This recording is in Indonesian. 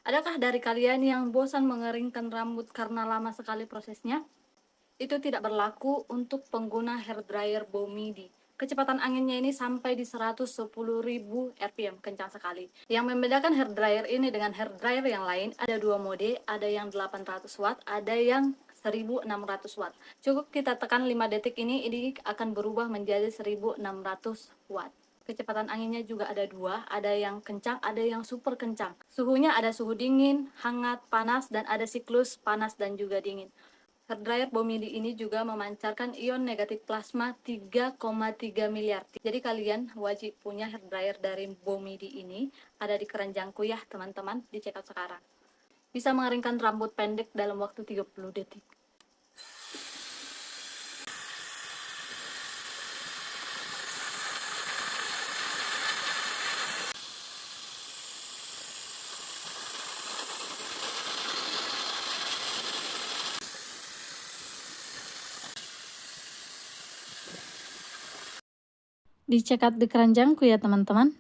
Adakah dari kalian yang bosan mengeringkan rambut karena lama sekali prosesnya? Itu tidak berlaku untuk pengguna hair dryer Bomidi. Kecepatan anginnya ini sampai di 110.000 rpm, kencang sekali. Yang membedakan hair dryer ini dengan hair dryer yang lain, ada dua mode, ada yang 800 watt, ada yang 1600 watt. Cukup kita tekan 5 detik ini akan berubah menjadi 1600 watt. Kecepatan anginnya juga ada dua, ada yang kencang, ada yang super kencang. Suhunya ada suhu dingin, hangat, panas, dan ada siklus panas dan juga dingin. Hair dryer Bomidi ini juga memancarkan ion negatif plasma 3,3 miliar. Jadi kalian wajib punya hair dryer dari Bomidi ini, ada di keranjangku ya teman-teman, dicek out sekarang. Bisa mengeringkan rambut pendek dalam waktu 30 detik. Dicek out di keranjangku ya teman-teman.